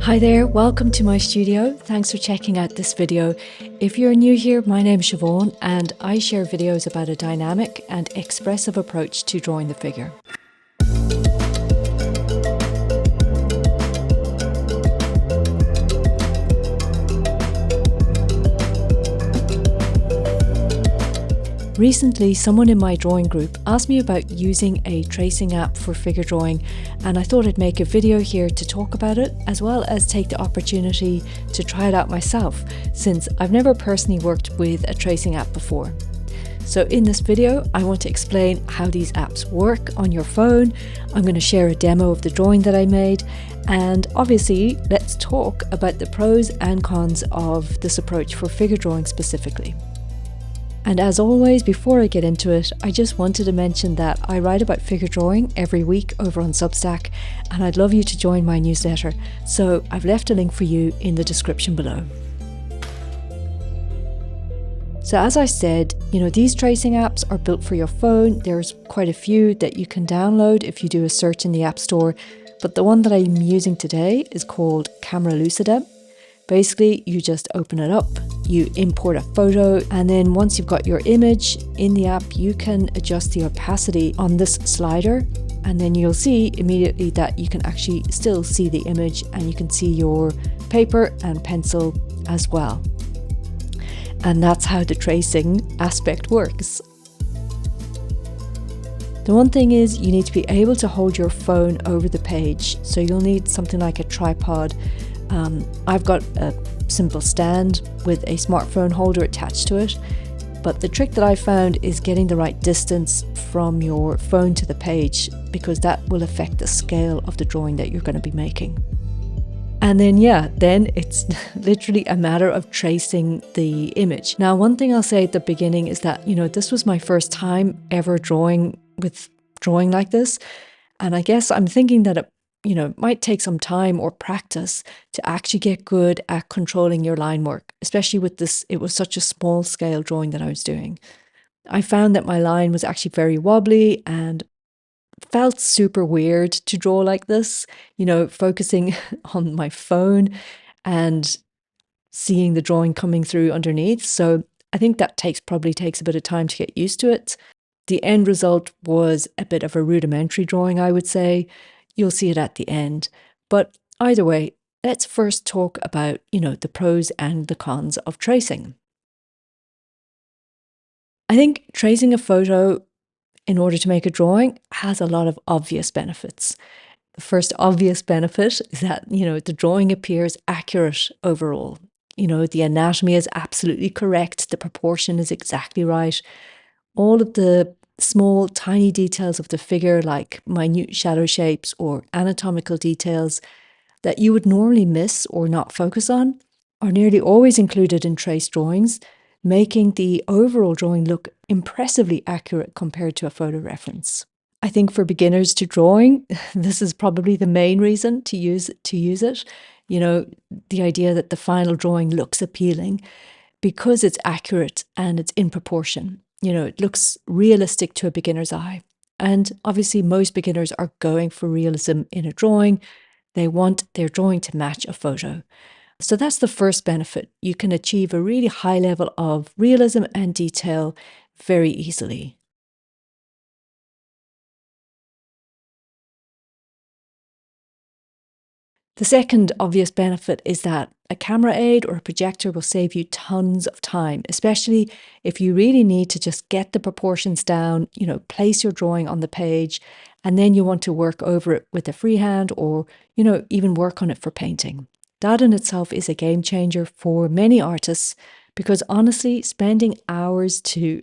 Hi there, welcome to my studio. Thanks for checking out this video. If you're new here, my name is Siobhan and I share videos about a dynamic and expressive approach to drawing the figure. Recently, someone in my drawing group asked me about using a tracing app for figure drawing, and I thought I'd make a video here to talk about it, as well as take the opportunity to try it out myself, since I've never personally worked with a tracing app before. So in this video, I want to explain how these apps work on your phone. I'm going to share a demo of the drawing that I made, and obviously, let's talk about the pros and cons of this approach for figure drawing specifically. And as always, before I get into it, I just wanted to mention that I write about figure drawing every week over on Substack, and I'd love you to join my newsletter. So I've left a link for you in the description below. So as I said, these tracing apps are built for your phone. There's quite a few that you can download if you do a search in the App Store, but the one that I'm using today is called Camera Lucida. Basically, you just open it up, you import a photo, and then once you've got your image in the app, you can adjust the opacity on this slider, and then you'll see immediately that you can actually still see the image and you can see your paper and pencil as well. And that's how the tracing aspect works. The one thing is you need to be able to hold your phone over the page, so you'll need something like a tripod. I've got a simple stand with a smartphone holder attached to it, but the trick that I found is getting the right distance from your phone to the page, because that will affect the scale of the drawing that you're going to be making. And then it's literally a matter of tracing the image. Now, one thing I'll say at the beginning is that, this was my first time ever drawing like this, and I guess I'm thinking that it might take some time or practice to actually get good at controlling your line work, especially with this. It was such a small scale drawing that I was doing. I found that my line was actually very wobbly and felt super weird to draw like this, focusing on my phone and seeing the drawing coming through underneath. So I think that probably takes a bit of time to get used to it. The end result was a bit of a rudimentary drawing, I would say. You'll see it at the end. But either way, let's first talk about, the pros and the cons of tracing. I think tracing a photo in order to make a drawing has a lot of obvious benefits. The first obvious benefit is that, the drawing appears accurate overall. The anatomy is absolutely correct. The proportion is exactly right. All of the small, tiny details of the figure, like minute shadow shapes or anatomical details that you would normally miss or not focus on, are nearly always included in trace drawings, making the overall drawing look impressively accurate compared to a photo reference. I think for beginners to drawing, this is probably the main reason to use it. The idea that the final drawing looks appealing because it's accurate and it's in proportion. It looks realistic to a beginner's eye. And obviously most beginners are going for realism in a drawing. They want their drawing to match a photo. So that's the first benefit. You can achieve a really high level of realism and detail very easily. The second obvious benefit is that a camera aid or a projector will save you tons of time, especially if you really need to just get the proportions down, place your drawing on the page, and then you want to work over it with a freehand or, even work on it for painting. That in itself is a game changer for many artists, because honestly, spending hours to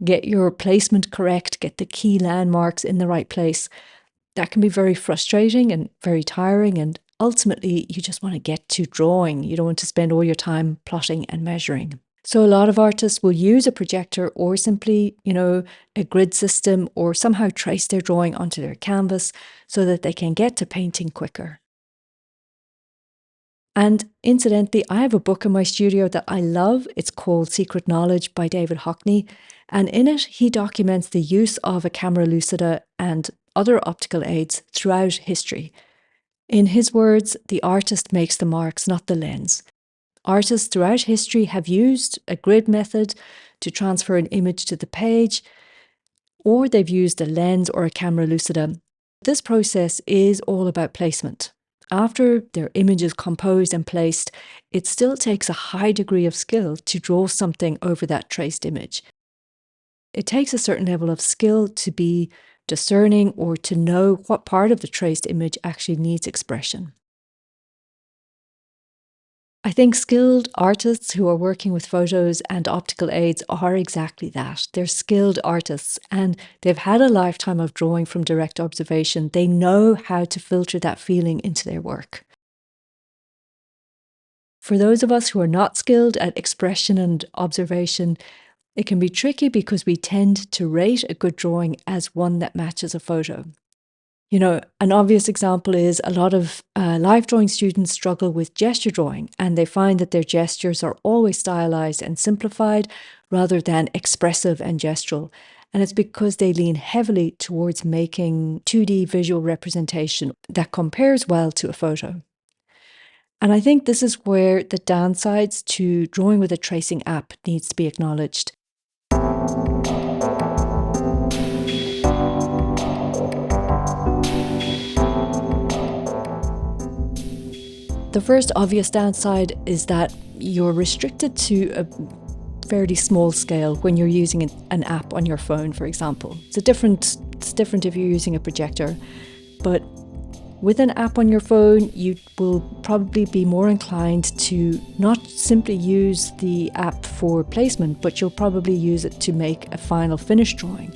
get your placement correct, get the key landmarks in the right place, that can be very frustrating and very tiring, and ultimately you just want to get to drawing. You don't want to spend all your time plotting and measuring. So a lot of artists will use a projector or simply, a grid system, or somehow trace their drawing onto their canvas so that they can get to painting quicker. And incidentally, I have a book in my studio that I love. It's called Secret Knowledge by David Hockney. And in it, he documents the use of a camera lucida and other optical aids throughout history. In his words, the artist makes the marks, not the lens. Artists throughout history have used a grid method to transfer an image to the page, or they've used a lens or a camera lucida. This process is all about placement. After their image is composed and placed, it still takes a high degree of skill to draw something over that traced image. It takes a certain level of skill to be discerning or to know what part of the traced image actually needs expression. I think skilled artists who are working with photos and optical aids are exactly that. They're skilled artists and they've had a lifetime of drawing from direct observation. They know how to filter that feeling into their work. For those of us who are not skilled at expression and observation, it can be tricky because we tend to rate a good drawing as one that matches a photo. You know, an obvious example is a lot of live drawing students struggle with gesture drawing, and they find that their gestures are always stylized and simplified rather than expressive and gestural. And it's because they lean heavily towards making 2D visual representation that compares well to a photo. And I think this is where the downsides to drawing with a tracing app needs to be acknowledged. The first obvious downside is that you're restricted to a fairly small scale when you're using an app on your phone, for example. It's different if you're using a projector, but with an app on your phone, you will probably be more inclined to not simply use the app for placement, but you'll probably use it to make a final finished drawing.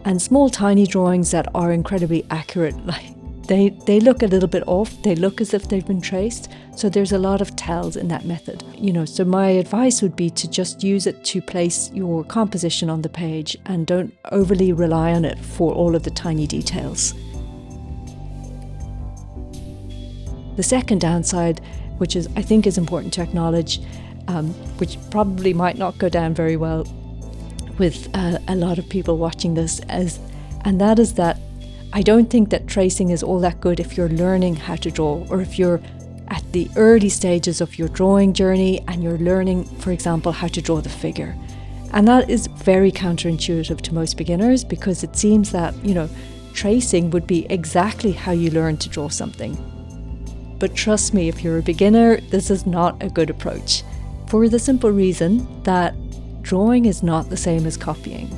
And small, tiny drawings that are incredibly accurate, like they look a little bit off, they look as if they've been traced, so there's a lot of tells in that method. So my advice would be to just use it to place your composition on the page and don't overly rely on it for all of the tiny details. The second downside, which I think is important to acknowledge, which probably might not go down very well with a lot of people watching this, and that is that I don't think that tracing is all that good if you're learning how to draw, or if you're at the early stages of your drawing journey and you're learning, for example, how to draw the figure. And that is very counterintuitive to most beginners, because it seems that, tracing would be exactly how you learn to draw something. But trust me, if you're a beginner, this is not a good approach, for the simple reason that drawing is not the same as copying.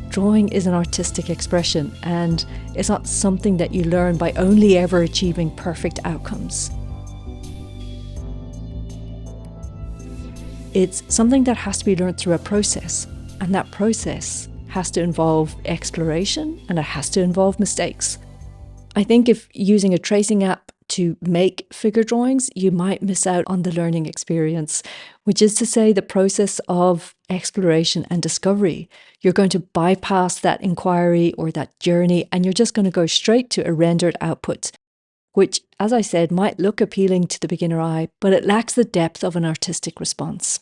Drawing is an artistic expression, and it's not something that you learn by only ever achieving perfect outcomes. It's something that has to be learned through a process, and that process has to involve exploration and it has to involve mistakes. I think if using a tracing app to make figure drawings, you might miss out on the learning experience, which is to say the process of exploration and discovery. You're going to bypass that inquiry or that journey, and you're just going to go straight to a rendered output, which, as I said, might look appealing to the beginner eye, but it lacks the depth of an artistic response.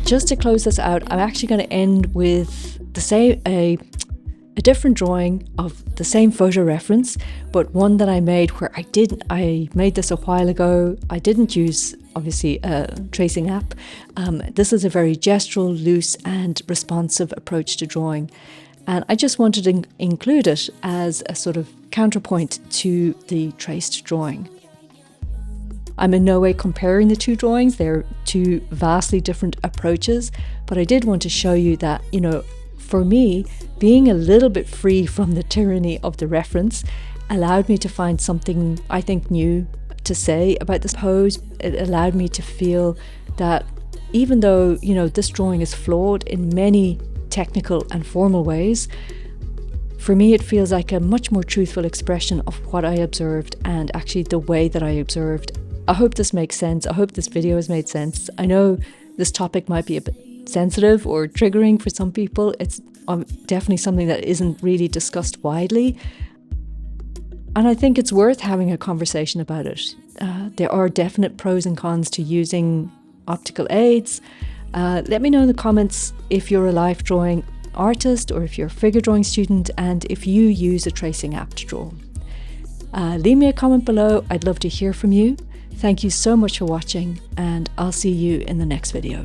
Just to close this out, I'm actually going to end with a different drawing of the same photo reference, but one that I made where I made this a while ago. I didn't use, obviously, a tracing app. This is a very gestural, loose and responsive approach to drawing. And I just wanted to include it as a sort of counterpoint to the traced drawing. I'm in no way comparing the two drawings. They're two vastly different approaches, but I did want to show you that, for me, being a little bit free from the tyranny of the reference allowed me to find something, I think, new to say about this pose. It allowed me to feel that even though, this drawing is flawed in many technical and formal ways, for me it feels like a much more truthful expression of what I observed and actually the way that I observed. I hope this makes sense. I hope this video has made sense. I know this topic might be a bit sensitive or triggering for some people. It's definitely something that isn't really discussed widely. And I think it's worth having a conversation about it. There are definite pros and cons to using optical aids. Let me know in the comments if you're a life drawing artist or if you're a figure drawing student and if you use a tracing app to draw. Leave me a comment below. I'd love to hear from you. Thank you so much for watching, and I'll see you in the next video.